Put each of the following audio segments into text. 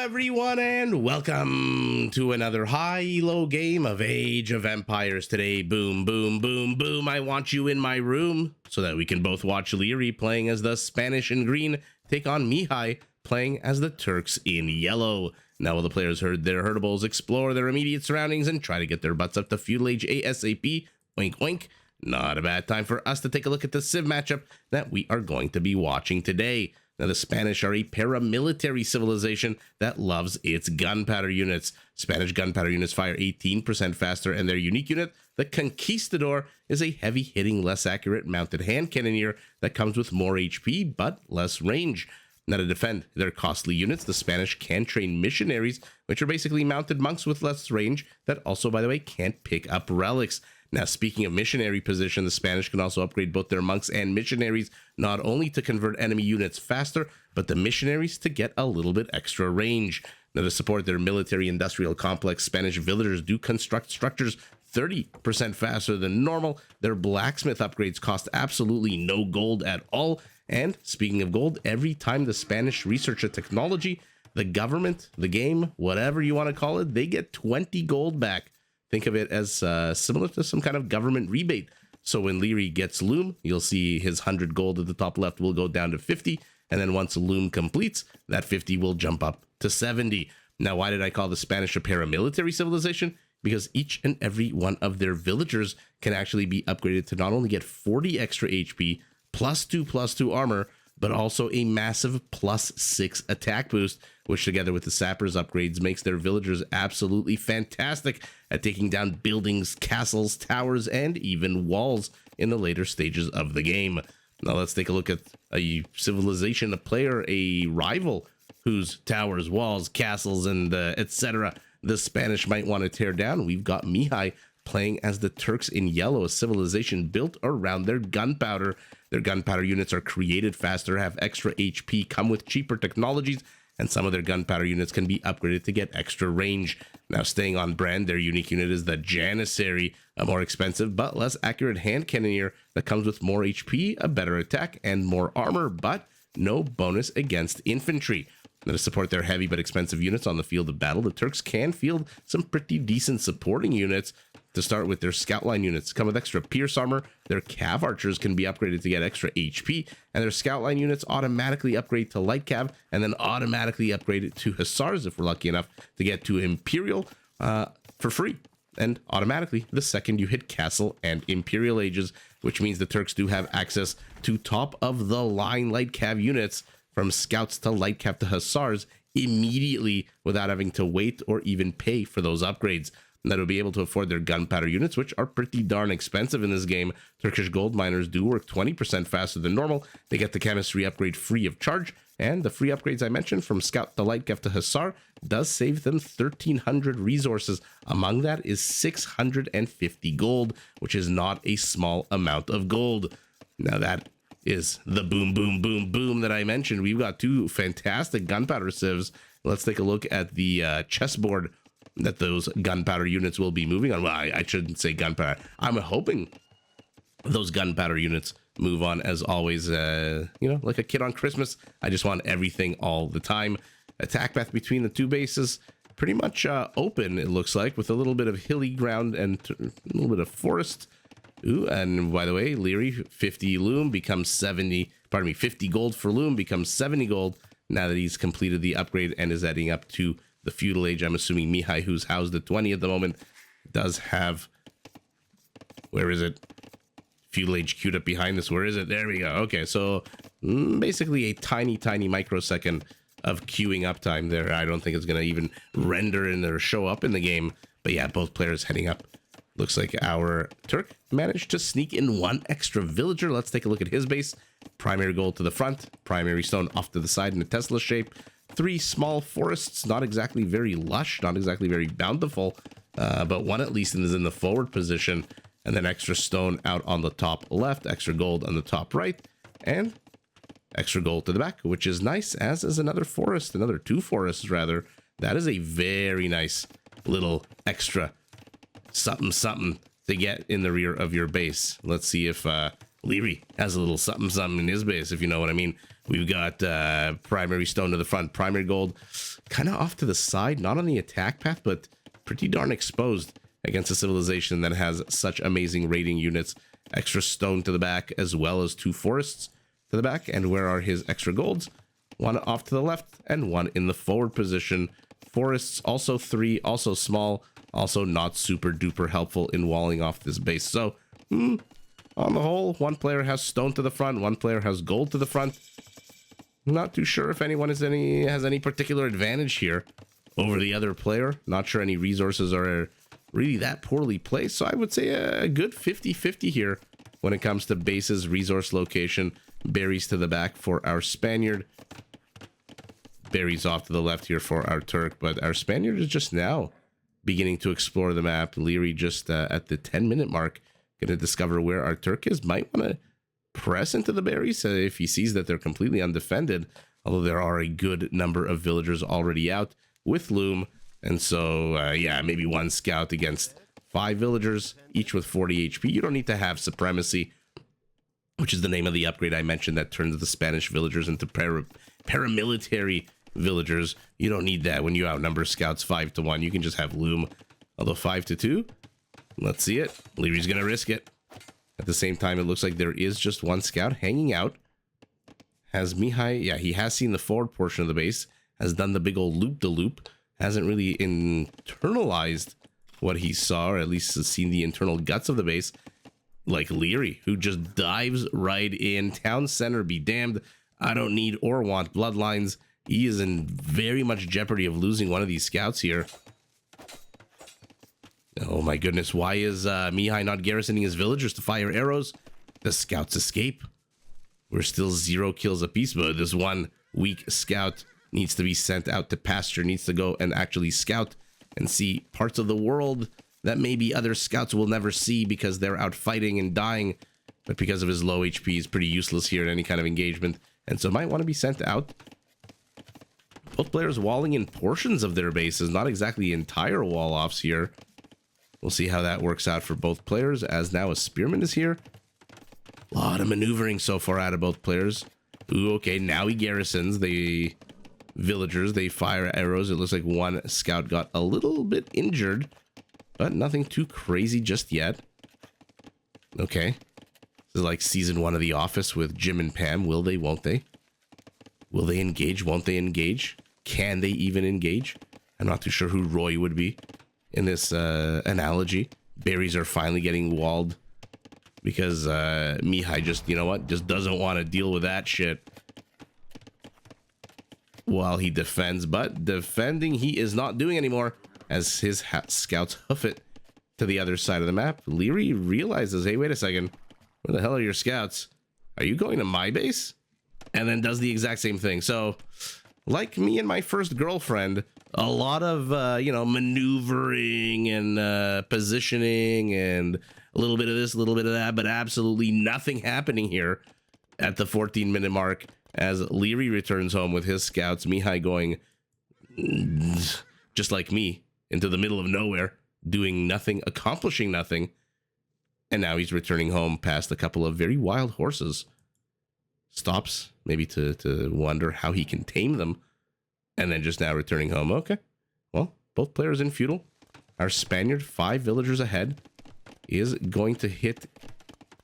everyone, and welcome to another high-low game of Age of Empires. Today, boom, boom, boom, boom, I want you in my room so that we can both watch Liereyy playing as the Spanish in green take on Mihai playing as the Turks in yellow. Now, while the players herd their herdables, explore their immediate surroundings, and try to get their butts up to Feudal Age ASAP, oink, oink, not a bad time for us to take a look at the Civ matchup that we are going to be watching today. Now, the Spanish are a paramilitary civilization that loves its gunpowder units. Spanish gunpowder units fire 18% faster, and their unique unit, the Conquistador, is a heavy-hitting, less accurate mounted hand cannoneer that comes with more HP but less range. Now, to defend their costly units, the Spanish can train missionaries, which are basically mounted monks with less range that also, by the way, can't pick up relics. Now, speaking of missionary position, the Spanish can also upgrade both their monks and missionaries, not only to convert enemy units faster, but the missionaries to get a little bit extra range. Now, to support their military-industrial complex, Spanish villagers do construct structures 30% faster than normal. Their blacksmith upgrades cost absolutely no gold at all. And speaking of gold, every time the Spanish research a technology, the government, the game, whatever you want to call it, they get 20 gold back. Think of it as similar to some kind of government rebate. So when Liereyy gets Loom, you'll see his 100 gold at the top left will go down to 50. And then once Loom completes, that 50 will jump up to 70. Now, why did I call the Spanish a paramilitary civilization? Because each and every one of their villagers can actually be upgraded to not only get 40 extra HP, +2/+2 armor, but also a massive +6 attack boost, which together with the sappers upgrades makes their villagers absolutely fantastic at taking down buildings, castles, towers, and even walls in the later stages of the game. Now let's take a look at a civilization, a player, a rival whose towers, walls, castles, and etc. the Spanish might want to tear down. We've got Mihai playing as the Turks in yellow, a civilization built around their gunpowder. Their gunpowder units are created faster, have extra HP, come with cheaper technologies, and some of their gunpowder units can be upgraded to get extra range. Now, staying on brand, their unique unit is the Janissary, a more expensive but less accurate hand cannoneer that comes with more HP, a better attack, and more armor, but no bonus against infantry. Now, to support their heavy but expensive units on the field of battle, the Turks can field some pretty decent supporting units. To start with, their scout line units come with extra pierce armor, their cav archers can be upgraded to get extra HP, and their scout line units automatically upgrade to light cav and then automatically upgrade to hussars if we're lucky enough to get to imperial for free. And automatically the second you hit castle and imperial ages, which means the Turks do have access to top of the line light cav units from scouts to light cav to hussars immediately without having to wait or even pay for those upgrades. That will be able to afford their gunpowder units, which are pretty darn expensive in this game. Turkish gold miners do work 20% faster than normal. They get the chemistry upgrade free of charge, and the free upgrades I mentioned from Scout to Light Cav to Hussar does save them 1,300 resources. Among that is 650 gold, which is not a small amount of gold. Now that is the boom, boom, boom, boom that I mentioned. We've got two fantastic gunpowder civs. Let's take a look at the chessboard that those gunpowder units will be moving on. Well, I shouldn't say gunpowder. I'm hoping those gunpowder units move on as always, like a kid on Christmas. I just want everything all the time. Attack path between the two bases, pretty much open, it looks like, with a little bit of hilly ground and a little bit of forest. Ooh, and by the way, Liereyy, 50 loom becomes 50 gold for loom becomes 70 gold now that he's completed the upgrade and is adding up to the Feudal Age. I'm assuming Mihai, who's housed at 20 at the moment, does have, where is it? Feudal Age queued up behind this. Where is it? There we go. Okay, so basically a tiny microsecond of queuing up time there. I don't think it's going to even render in or show up in the game. But yeah, both players heading up. Looks like our Turk managed to sneak in one extra villager. Let's take a look at his base. Primary gold to the front, primary stone off to the side in a Tesla shape. 3 small forests, not exactly very lush, not exactly very bountiful, but one at least is in the forward position, and then extra stone out on the top left, extra gold on the top right, and extra gold to the back, which is nice, as is another forest, another 2 forests rather. That is a very nice little extra something to get in the rear of your base. Let's see if Liereyy has a little something something in his base, if you know what I mean. We've got primary stone to the front, primary gold kind of off to the side, not on the attack path, but pretty darn exposed against a civilization that has such amazing raiding units. Extra stone to the back, as well as 2 forests to the back. And where are his extra golds? 1 off to the left and 1 in the forward position. Forests also 3, also small, also not super duper helpful in walling off this base. So on the whole, 1 player has stone to the front, 1 player has gold to the front. Not too sure if anyone has any particular advantage here over the other player. Not sure any resources are really that poorly placed. So I would say a good 50-50 here when it comes to bases, resource location. Berries to the back for our Spaniard. Berries off to the left here for our Turk. But our Spaniard is just now beginning to explore the map. Liereyy just at the 10-minute mark going to discover where our Turk is. Might want to press into the berries if he sees that they're completely undefended, although there are a good number of villagers already out with loom. And so yeah, maybe 1 scout against 5 villagers, each with 40 HP. You don't need to have supremacy, which is the name of the upgrade I mentioned that turns the Spanish villagers into paramilitary villagers. You don't need that when you outnumber scouts 5 to 1. You can just have loom. Although 5 to 2, let's see it. Lierey's gonna risk it. At the same time, it looks like there is just 1 scout hanging out. Has Mihai, yeah, he has seen the forward portion of the base, has done the big old loop-de-loop, hasn't really internalized what he saw, or at least has seen the internal guts of the base, like Liereyy, who just dives right in. Town center be damned. I don't need or want bloodlines. He is in very much jeopardy of losing one of these scouts here. Oh my goodness, why is Mihai not garrisoning his villagers to fire arrows? The scouts escape. We're still 0 kills apiece, but this 1 weak scout needs to be sent out to pasture, needs to go and actually scout and see parts of the world that maybe other scouts will never see because they're out fighting and dying. But because of his low HP, he's pretty useless here in any kind of engagement, and so might want to be sent out. Both players walling in portions of their bases, not exactly entire wall-offs here. We'll see how that works out for both players, as now a spearman is here. A lot of maneuvering so far out of both players. Ooh, okay, now he garrisons the villagers. They fire arrows. It looks like 1 scout got a little bit injured, but nothing too crazy just yet. Okay. This is like season 1 of The Office with Jim and Pam. Will they, won't they? Will they engage, won't they engage? Can they even engage? I'm not too sure who Roy would be in this analogy. Berries are finally getting walled because Mihai just, you know what, just doesn't want to deal with that shit while he defends. But defending he is not doing anymore, as his scouts hoof it to the other side of the map. Liereyy realizes, hey, wait a second, where the hell are your scouts? Are you going to my base? And then does the exact same thing. So like me and my first girlfriend, a lot of, you know, maneuvering and positioning and a little bit of this, a little bit of that, but absolutely nothing happening here at the 14-minute mark as Liereyy returns home with his scouts. Mihai going, just like me, into the middle of nowhere, doing nothing, accomplishing nothing. And now he's returning home past a couple of very wild horses. Stops, maybe to wonder how he can tame them. And then just now returning home. Okay, well, both players in feudal. Our Spaniard, 5 villagers ahead, is going to hit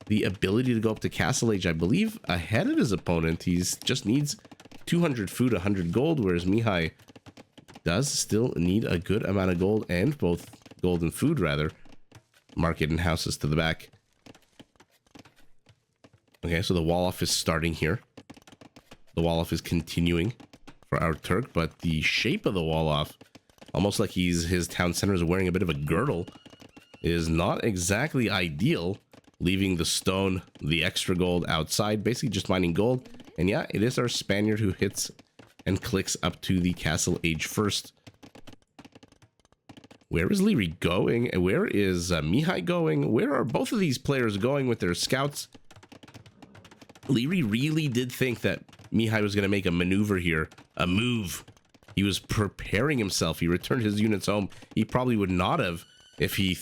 the ability to go up to Castle Age, I believe, ahead of his opponent. He's just needs 200 food, 100 gold, whereas Mihai does still need a good amount of gold, and both gold and food, rather. Market and houses to the back. Okay, so the wall-off is starting here. The wall-off is continuing for our Turk, but the shape of the wall-off, almost like his town center is wearing a bit of a girdle, is not exactly ideal, leaving the stone, the extra gold outside, basically just mining gold. And yeah, it is our Spaniard who hits and clicks up to the Castle Age first. Where is Liereyy going? And where is Mihai going? Where are both of these players going with their scouts? Liereyy really did think that Mihai was going to make a maneuver here, a move. He was preparing himself. He returned his units home. He probably would not have if he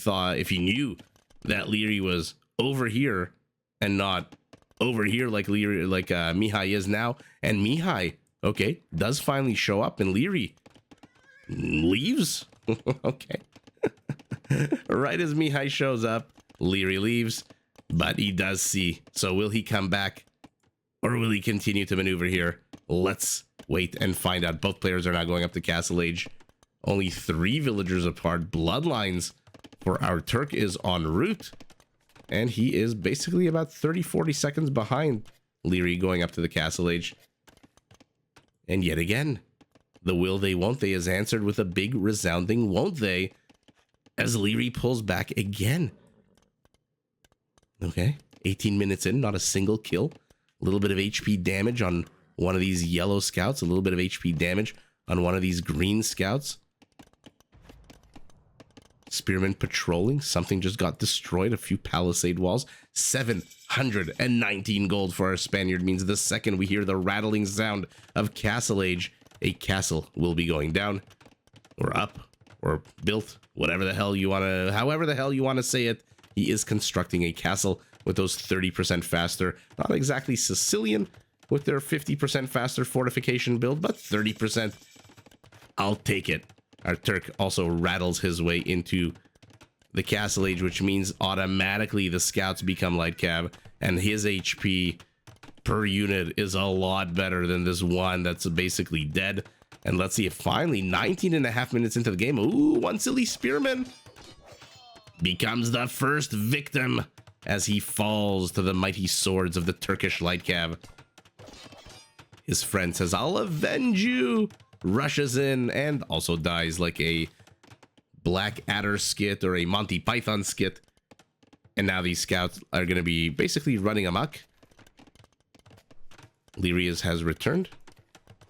knew that Liereyy was over here and not over here like Mihai is now. And Mihai, okay, does finally show up, and Liereyy leaves. Okay. Right as Mihai shows up, Liereyy leaves, but he does see. So will he come back, or will he continue to maneuver here? Let's wait and find out. Both players are now going up to Castle Age. Only 3 villagers apart. Bloodlines for our Turk is en route, and he is basically about 30-40 seconds behind Liereyy going up to the Castle Age. And yet again, the will they won't they is answered with a big resounding won't they, as Liereyy pulls back again. Okay, 18 minutes in, not a single kill. A little bit of HP damage on one of these yellow scouts, a little bit of HP damage on one of these green scouts. Spearmen patrolling. Something just got destroyed. A few palisade walls. 719 gold for our Spaniard means the second we hear the rattling sound of Castle Age, a castle will be going down, or up, or built, whatever the hell you want to, however the hell you want to say it. He is constructing a castle with those 30% faster. Not exactly Sicilian with their 50% faster fortification build, but 30%. I'll take it. Our Turk also rattles his way into the Castle Age, which means automatically the scouts become light cav, and his HP per unit is a lot better than this one that's basically dead. And let's see if finally 19.5 minutes into the game, ooh, one silly spearman becomes the first victim as he falls to the mighty swords of the Turkish light cav. His friend says, "I'll avenge you," rushes in and also dies like a Black Adder skit or a Monty Python skit. And now these scouts are going to be basically running amok. Liereyy has returned.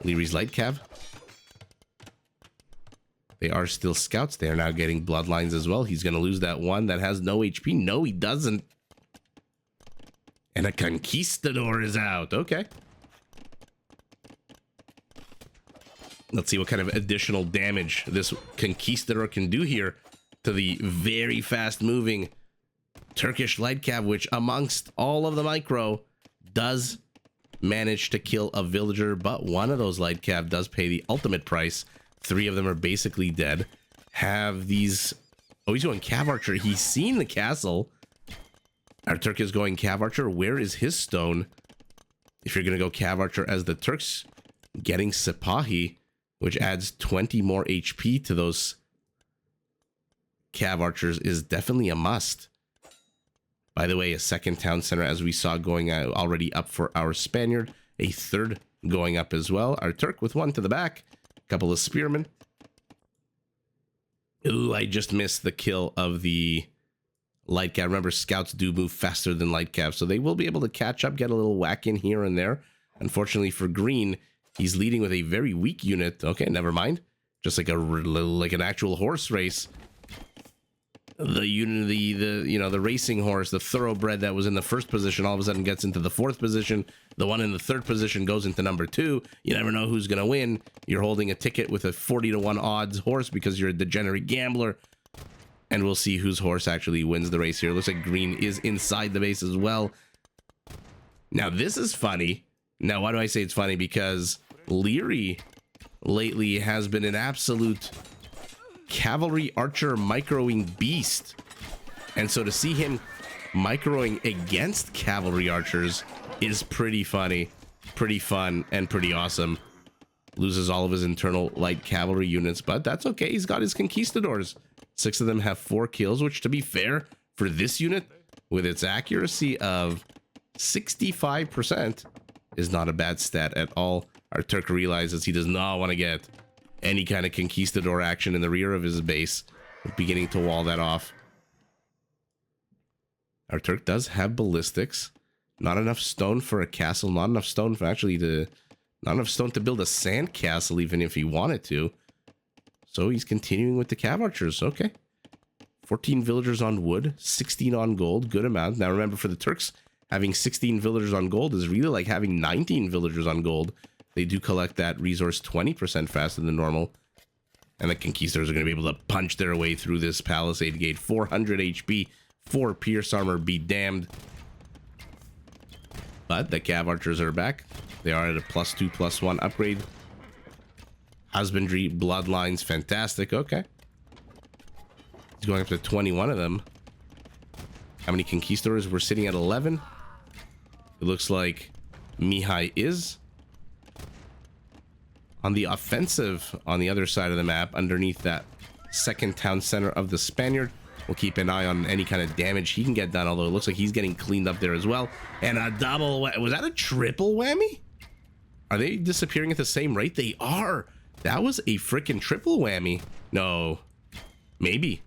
Lierey's light cav. They are still scouts. They are now getting bloodlines as well. He's going to lose that one that has no HP. No, he doesn't. And a conquistador is out. Okay. Let's see what kind of additional damage this conquistador can do here to the very fast moving Turkish light cav, which amongst all of the micro does manage to kill a villager, but one of those light cav does pay the ultimate price. 3 of them are basically dead. Have these... Oh, he's going cav archer. He's seen the castle. Our Turk is going cav archer. Where is his stone? If you're going to go cav archer as the Turks, getting Sipahi, which adds 20 more HP to those cav archers, is definitely a must. By the way, a second town center, as we saw, going already up for our Spaniard. A third going up as well. Our Turk with one to the back. Couple of spearmen. Ooh, I just missed the kill of the light cav. Remember, scouts do move faster than light cav, so they will be able to catch up, get a little whack in here and there. Unfortunately for green, he's leading with a very weak unit. Okay, never mind. Just like an actual horse race. The unit, the racing horse, the thoroughbred that was in the first position, all of a sudden gets into the 4th position. The one in the 3rd position goes into number 2. You never know who's gonna win. You're holding a ticket with a 40-to-1 odds horse because you're a degenerate gambler. And we'll see whose horse actually wins the race here. Looks like green is inside the base as well. Now this is funny. Now why do I say it's funny? Because Liereyy lately has been an absolute cavalry archer microing beast, and so to see him microing against cavalry archers is pretty funny, pretty fun, and pretty awesome. Loses all of his internal light cavalry units, but that's okay. He's got his conquistadors. 6 of them have 4 kills, which, to be fair, for this unit with its accuracy of 65% is not a bad stat at all. Our Turk realizes he does not want to get any kind of conquistador action in the rear of his base, beginning to wall that off. Our Turk does have ballistics. Not enough stone for a castle. Not enough stone for not enough stone to build a sand castle, even if he wanted to. So he's continuing with the cav archers. Okay. 14 villagers on wood, 16 on gold. Good amount. Now remember, for the Turks, having 16 villagers on gold is really like having 19 villagers on gold. They do collect that resource 20% faster than normal. And the conquistadors are going to be able to punch their way through this palisade gate. 400 HP, 4 pierce armor, be damned. But the Cav Archers are back. They are at a +2/+1 upgrade. Husbandry, Bloodlines, fantastic. Okay. He's going up to 21 of them. How many Conquistadors? We're sitting at 11. It looks like Mihai is on the offensive on the other side of the map, underneath that second town center of the Spaniard. We'll keep an eye on any kind of damage he can get done, although it looks like he's getting cleaned up there as well. And a double, was that a triple whammy? Are they disappearing at the same rate? They are. That was a freaking triple whammy. No, maybe.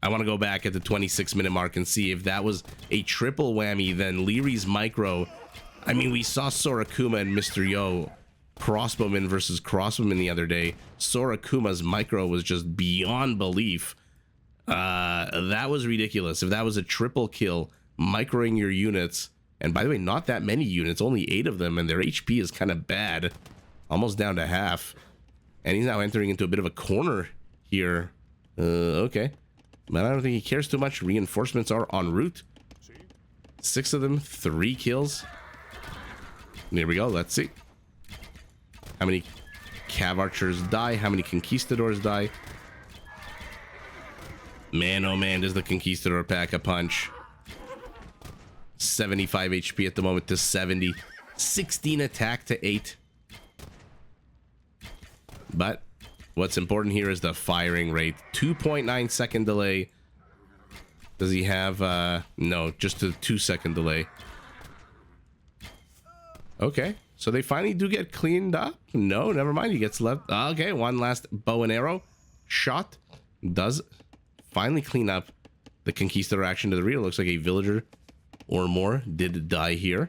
I want to go back at the 26-minute mark and see if that was a triple whammy. Then Lierey's micro. I mean, we saw Sorakuma and Mr. Yo crossbowman versus crossbowman the other day. Sorakuma's micro was just beyond belief. That was ridiculous. If that was a triple kill, microing your units, and by the way, not that many units, only 8 of them, and their HP is kind of bad, almost down to half. And he's now entering into a bit of a corner here. Okay. But I don't think he cares too much. Reinforcements are en route. 6 of them, 3 kills. There we go. Let's see. How many Cav Archers die? How many Conquistadors die? Man, oh man, does the Conquistador pack a punch. 75 HP at the moment to 70. 16 attack to 8. But what's important here is the firing rate. 2.9 second delay. Does he have no, just a 2-second delay. Okay, so they finally do get cleaned up. No, never mind, he gets left. Okay, one last bow and arrow shot does finally clean up the Conquistador action to the rear. Looks like a villager or more did die here,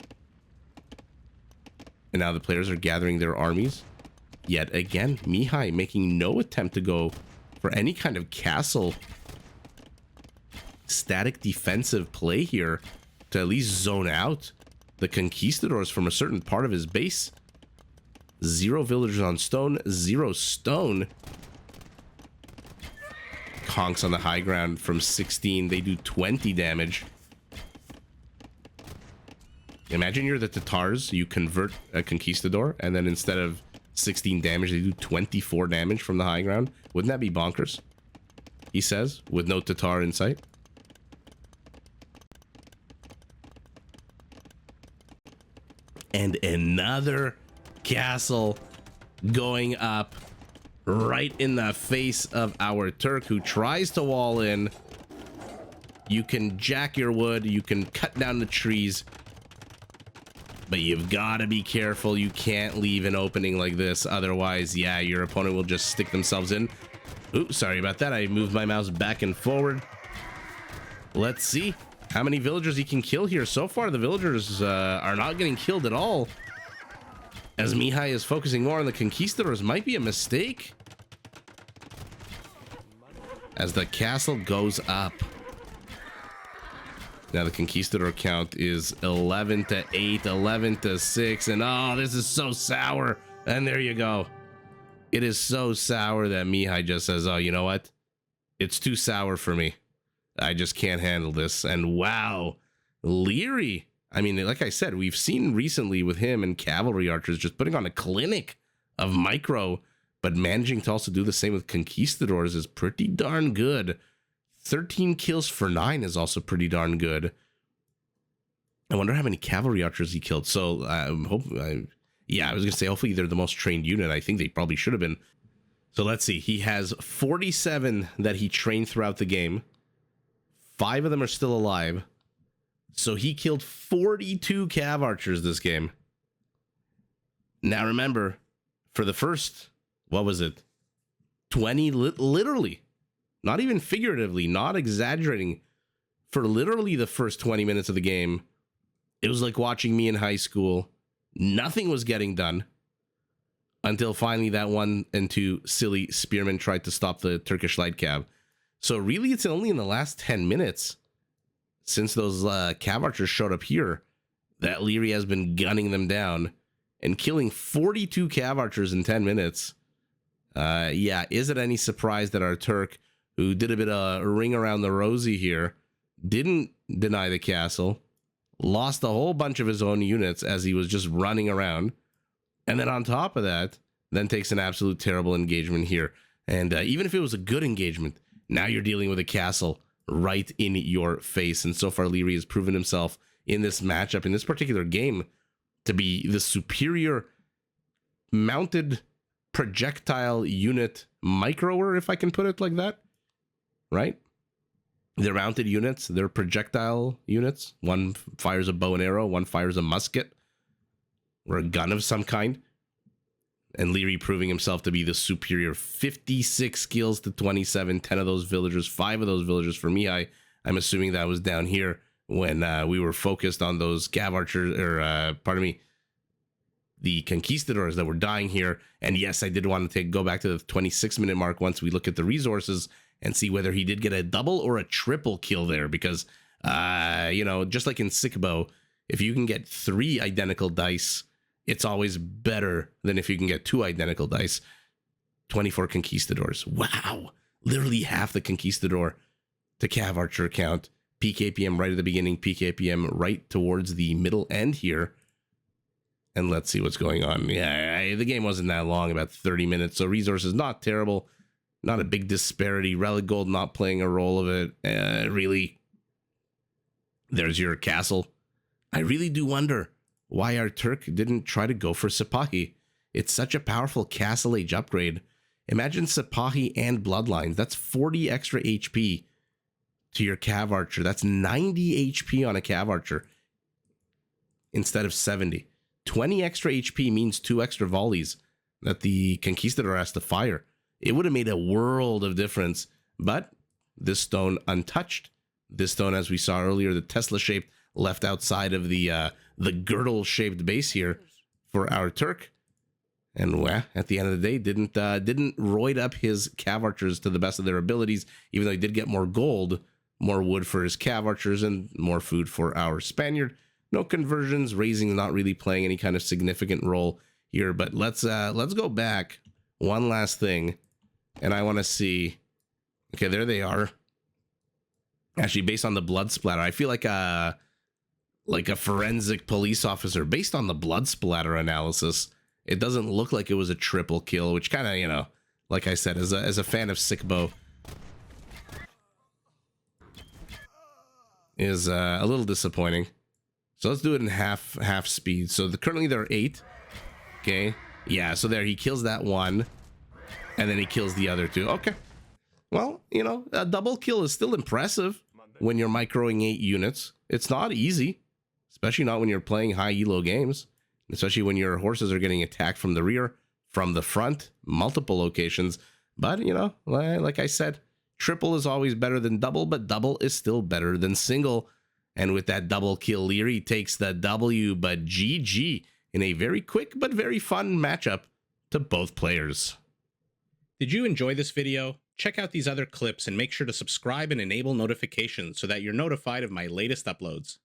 and now the players are gathering their armies. Yet again, Mihai making no attempt to go for any kind of castle static defensive play here to at least zone out the Conquistadors from a certain part of his base. 0 villagers on stone, 0 stone. Conks on the high ground from 16, they do 20 damage. Imagine you're the Tatars, you convert a Conquistador, and then instead of 16 damage, they do 24 damage from the high ground. Wouldn't that be bonkers? He says, with no Tatar in sight. And another castle going up right in the face of our Turk, who tries to wall in. You can jack your wood, you can cut down the trees, but you've got to be careful. You can't leave an opening like this. Otherwise, yeah, your opponent will just stick themselves in. Ooh, sorry about that. I moved my mouse back and forward. Let's see how many villagers he can kill here. So far, the villagers are not getting killed at all. As Mihai is focusing more on the Conquistadors, might be a mistake. As the castle goes up. Now the Conquistador count is 11 to 8, 11 to 6, and oh, this is so sour. And there you go. It is so sour that Mihai just says, oh, you know what? It's too sour for me. I just can't handle this. And wow, Liereyy. I mean, like I said, we've seen recently with him and Cavalry Archers just putting on a clinic of micro, but managing to also do the same with Conquistadors is pretty darn good. 13 kills for 9 is also pretty darn good. I wonder how many Cavalry Archers he killed. So yeah, I was gonna say hopefully they're the most trained unit. I think they probably should have been. So let's see. He has 47 that he trained throughout the game. 5 of them are still alive. So he killed 42 Cav Archers this game. Now remember, for the first, what was it? 20, literally, not even figuratively, not exaggerating, for literally the first 20 minutes of the game, it was like watching me in high school. Nothing was getting done until finally that 1 and 2 silly spearmen tried to stop the Turkish light cav. So really, it's only in the last 10 minutes since those Cav Archers showed up here that Liereyy has been gunning them down and killing 42 Cav Archers in 10 minutes. Yeah, is it any surprise that our Turk, who did a bit of ring around the rosy here, didn't deny the castle, lost a whole bunch of his own units as he was just running around. And then on top of that, then takes an absolute terrible engagement here. And even if it was a good engagement, now you're dealing with a castle right in your face. And so far, Liereyy has proven himself in this matchup, in this particular game, to be the superior mounted projectile unit microer, if I can put it like that, right? They're mounted units, they're projectile units. One fires a bow and arrow, one fires a musket or a gun of some kind. And Liereyy proving himself to be the superior. 56 kills to 27, 10 of those villagers, 5 of those villagers for Mihai. I'm assuming that was down here when we were focused on those Cav archers, or the conquistadors that were dying here. And yes, I did want to go back to the 26-minute mark once we look at the resources and see whether he did get a double or a triple kill there. Because, you know, just like in Sickbo, if you can get 3 identical dice, it's always better than if you can get 2 identical dice. 24 conquistadors. Wow. Literally half the conquistador to Cav archer count. PKPM right at the beginning, PKPM right towards the middle end here. And let's see what's going on. Yeah, the game wasn't that long, about 30 minutes. So resources, not terrible. Not a big disparity. Relic Gold not playing a role of it. Really, there's your castle. I really do wonder why our Turk didn't try to go for Sipahi. It's such a powerful Castle Age upgrade. Imagine Sipahi and Bloodlines. That's 40 extra HP to your Cav Archer. That's 90 HP on a Cav Archer instead of 70. 20 extra HP means 2 extra volleys that the Conquistador has to fire. It would have made a world of difference, but this stone untouched. This stone, as we saw earlier, the Tesla-shaped, left outside of the girdle-shaped base here for our Turk. And well, at the end of the day, didn't roid up his Cav archers to the best of their abilities, even though he did get more gold, more wood for his Cav archers, and more food for our Spaniard. No conversions. Raising not really playing any kind of significant role here. But let's go back one last thing, and I want to see. Okay, there they are. Actually, based on the blood splatter, I feel like a forensic police officer. Based on the blood splatter analysis, it doesn't look like it was a triple kill, which kind of, you know, like I said, as a fan of Sickbo, is a little disappointing. So let's do it in half speed. So currently there are 8. Okay, yeah. So there he kills that one, and then he kills the other 2. Okay, well, you know, a double kill is still impressive when you're microing 8 units. It's not easy, especially not when you're playing high elo games. Especially when your horses are getting attacked from the rear, from the front, multiple locations. But, you know, like I said, triple is always better than double, but double is still better than single. And with that double kill, Liereyy takes the W, but GG in a very quick but very fun matchup to both players. Did you enjoy this video? Check out these other clips and make sure to subscribe and enable notifications so that you're notified of my latest uploads.